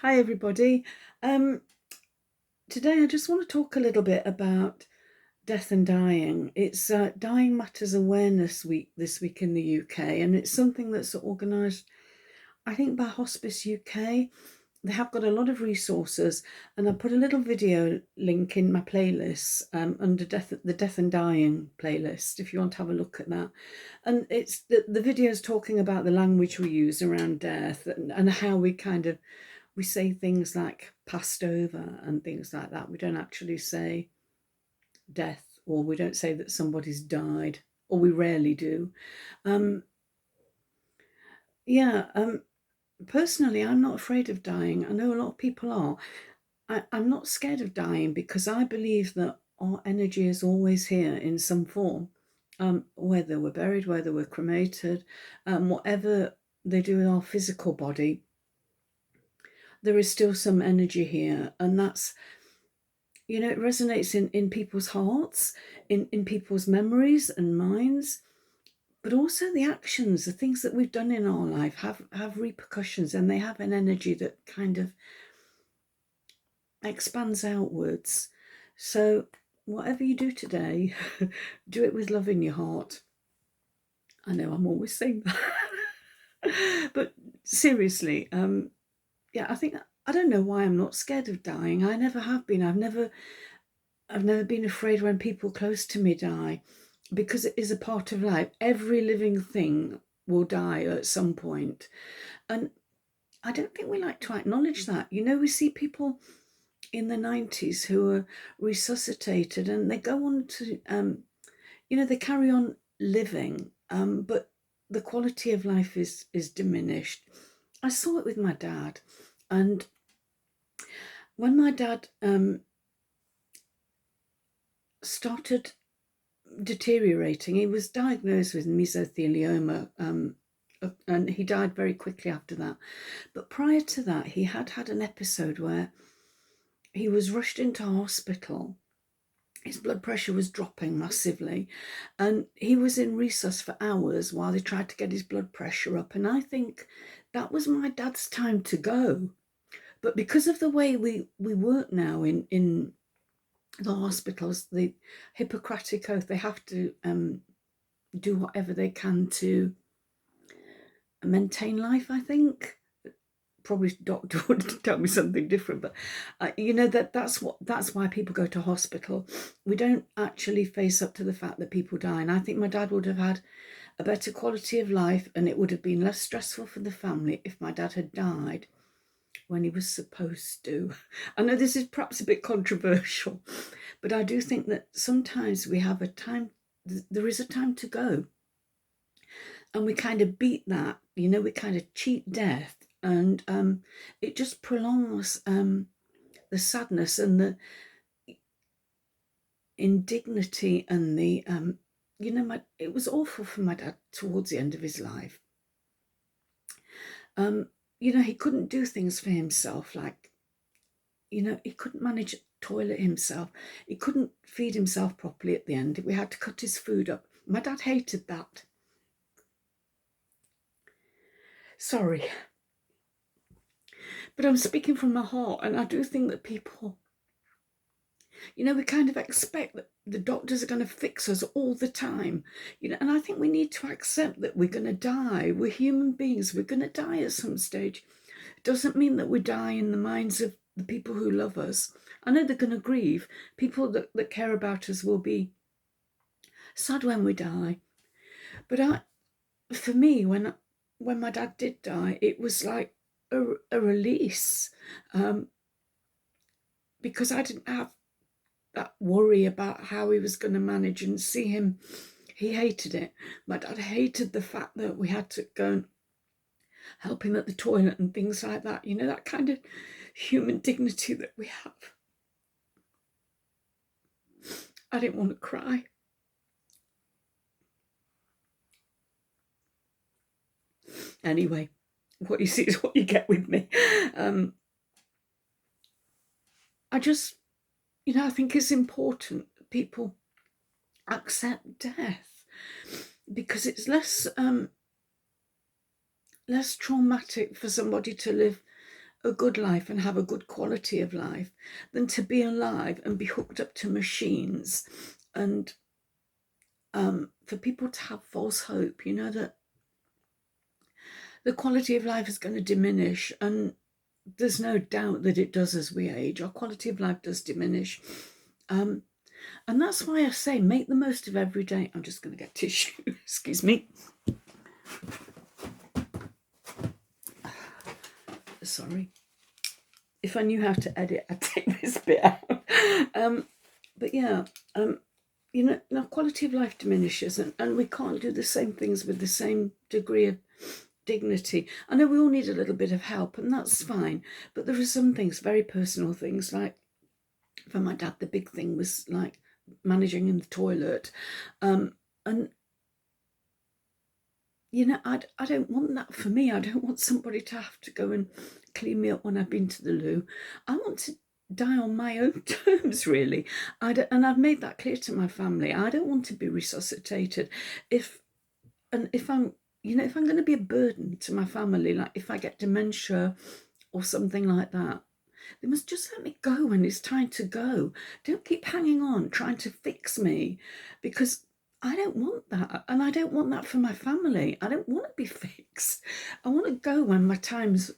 Hi, everybody. Um, Today, I just want to talk a little bit about death and dying. It's Dying Matters Awareness Week this week in the UK, and it's something that's organised, I think, by Hospice UK. They have got a lot of resources, and I put a little video link in my playlist under the Death and Dying playlist if you want to have a look at that. And it's the video is talking about the language we use around death and how we say things like passed over and things like that. We don't actually say death, or we don't say that somebody's died, or we rarely do. Um, yeah, personally, I'm not afraid of dying. I know a lot of people are. I'm not scared of dying because I believe that our energy is always here in some form, whether we're buried, whether we're cremated, whatever they do with our physical body, there is still some energy here. And it resonates in people's hearts, in people's memories and minds, but also the actions, the things that we've done in our life have repercussions, and they have an energy that kind of expands outwards. So whatever you do today, do it with love in your heart. I know I'm always saying that. But seriously, yeah, I don't know why I'm not scared of dying. I never have been. I've never been afraid when people close to me die, because it is a part of life. Every living thing will die at some point. And I don't think we like to acknowledge that. We see people in the 90s who are resuscitated, and they go on to, they carry on living, but the quality of life is diminished. I saw it with my dad. And when my dad started deteriorating. He was diagnosed with mesothelioma, and he died very quickly after that. But prior to that, he had had an episode where he was rushed into hospital. His blood pressure was dropping massively, and he was in resus for hours while they tried to get his blood pressure up. And I think that was my dad's time to go. But because of the way we work now in the hospitals, the Hippocratic Oath, they have to do whatever they can to maintain life, I think. Probably doctor would tell me something different, but that's why people go to hospital. We don't actually face up to the fact that people die, and I think my dad would have had a better quality of life, and it would have been less stressful for the family if my dad had died when he was supposed to. I know this is perhaps a bit controversial, but I do think that sometimes we have a time, there is a time to go, and we kind of beat that, we kind of cheat death, and it just prolongs the sadness and the indignity and the it was awful for my dad towards the end of his life. He couldn't do things for himself, like, he couldn't manage a toilet himself, he couldn't feed himself properly at the end. We had to cut his food up. My dad hated that. Sorry, but I'm speaking from my heart, and I do think that people, we kind of expect that the doctors are going to fix us all the time, and I think we need to accept that we're going to die. We're human beings. We're going to die at some stage. It doesn't mean that we die in the minds of the people who love us. I know they're going to grieve. People that care about us will be sad when we die. But for me, when my dad did die, it was like a release, because I didn't have that worry about how he was going to manage and see him. He hated it. My dad hated the fact that we had to go and help him at the toilet and things like that. That kind of human dignity that we have. I didn't want to cry. Anyway, what you see is what you get with me. I just, I think it's important that people accept death, because it's less traumatic for somebody to live a good life and have a good quality of life than to be alive and be hooked up to machines, and for people to have false hope, that the quality of life is going to diminish. And there's no doubt that it does as we age. Our quality of life does diminish. And that's why I say make the most of every day. I'm just going to get tissue. Excuse me. Sorry. If I knew how to edit, I'd take this bit out. But yeah, now quality of life diminishes, and we can't do the same things with the same degree of dignity. I know we all need a little bit of help, and that's fine, but there are some things, very personal things, like for my dad, the big thing was like managing in the toilet. And I don't want that for me. I don't want somebody to have to go and clean me up when I've been to the loo. I want to die on my own terms, really. And I've made that clear to my family. I don't want to be resuscitated. If I'm going to be a burden to my family, like if I get dementia or something like that, they must just let me go when it's time to go. Don't keep hanging on, trying to fix me, because I don't want that. And I don't want that for my family. I don't want to be fixed. I want to go when my time's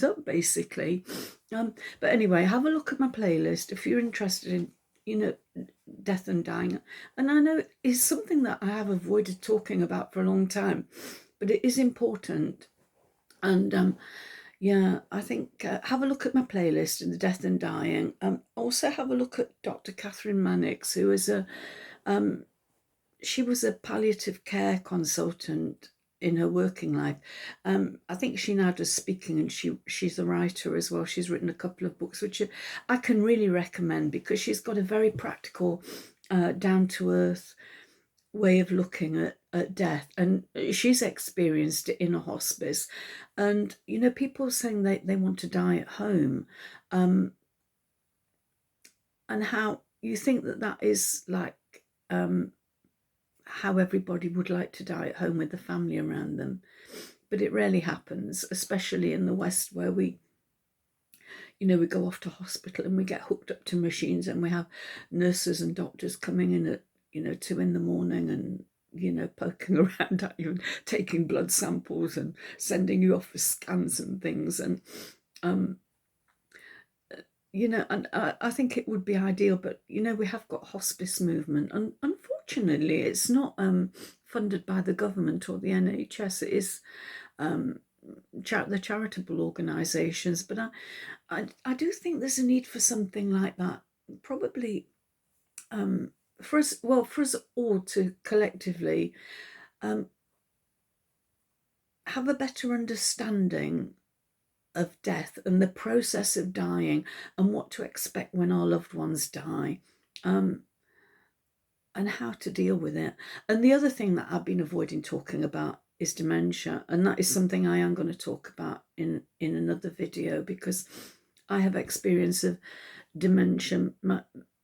up, basically. But anyway, have a look at my playlist if you're interested in, death and dying. And I know it's something that I have avoided talking about for a long time, but it is important. And yeah, I think have a look at my playlist in the death and dying. Also have a look at Dr. Catherine Mannix, who is she was a palliative care consultant in her working life. I think she now does speaking, and she's a writer as well. She's written a couple of books, which I can really recommend, because she's got a very practical, down-to-earth way of looking at death, and she's experienced it in a hospice. And people saying they want to die at home, and how you think that is like how everybody would like to die at home with the family around them, but it rarely happens, especially in the West, where we go off to hospital and we get hooked up to machines, and we have nurses and doctors coming in at 2 a.m. and poking around at you and taking blood samples and sending you off for scans and things. And and I think it would be ideal, but we have got hospice movement, and unfortunately it's not funded by the government or the NHS. It is the charitable organisations. But I do think there's a need for something like that, probably for us all to collectively have a better understanding of death and the process of dying, and what to expect when our loved ones die, and how to deal with it. And the other thing that I've been avoiding talking about is dementia, and that is something I am going to talk about in another video, because I have experience of dementia.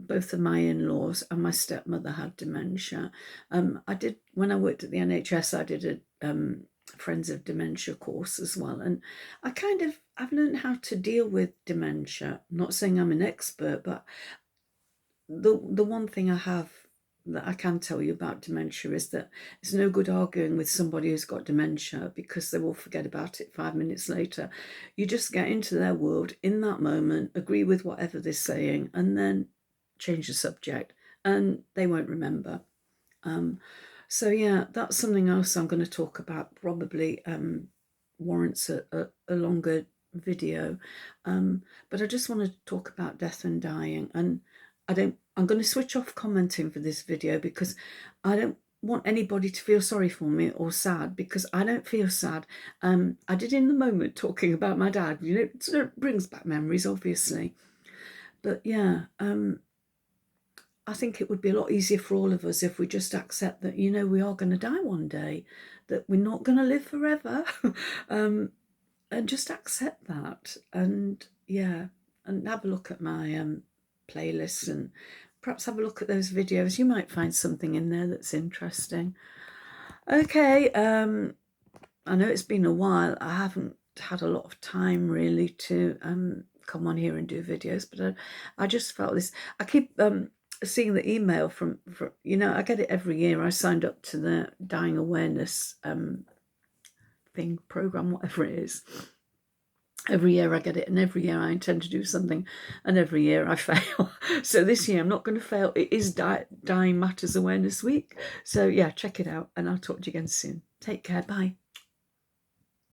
Both of my in-laws and my stepmother had dementia. I did, when I worked at the NHS, I did a Friends of Dementia course as well, and I've learned how to deal with dementia. I'm not saying I'm an expert, but the one thing that I can tell you about dementia is that it's no good arguing with somebody who's got dementia, because they will forget about it 5 minutes later. You just get into their world in that moment, agree with whatever they're saying, and then change the subject, and they won't remember. So yeah, that's something else I'm going to talk about, probably warrants a longer video. But I just want to talk about death and dying, and I'm going to switch off commenting for this video, because I don't want anybody to feel sorry for me or sad, because I don't feel sad. I did in the moment talking about my dad, it sort of brings back memories, obviously. But yeah, I think it would be a lot easier for all of us if we just accept that, we are going to die one day, that we're not going to live forever, and just accept that. And yeah, and have a look at my playlists, and perhaps have a look at those videos. You might find something in there that's interesting. Okay, I know it's been a while. I haven't had a lot of time really to come on here and do videos, but I just felt this. I keep seeing the email from, I get it every year. I signed up to the dying awareness program, whatever it is. Every year I get it, and every year I intend to do something, and every year I fail. So this year I'm not going to fail. It is Dying Matters Awareness Week. So yeah, check it out, and I'll talk to you again soon. Take care. Bye.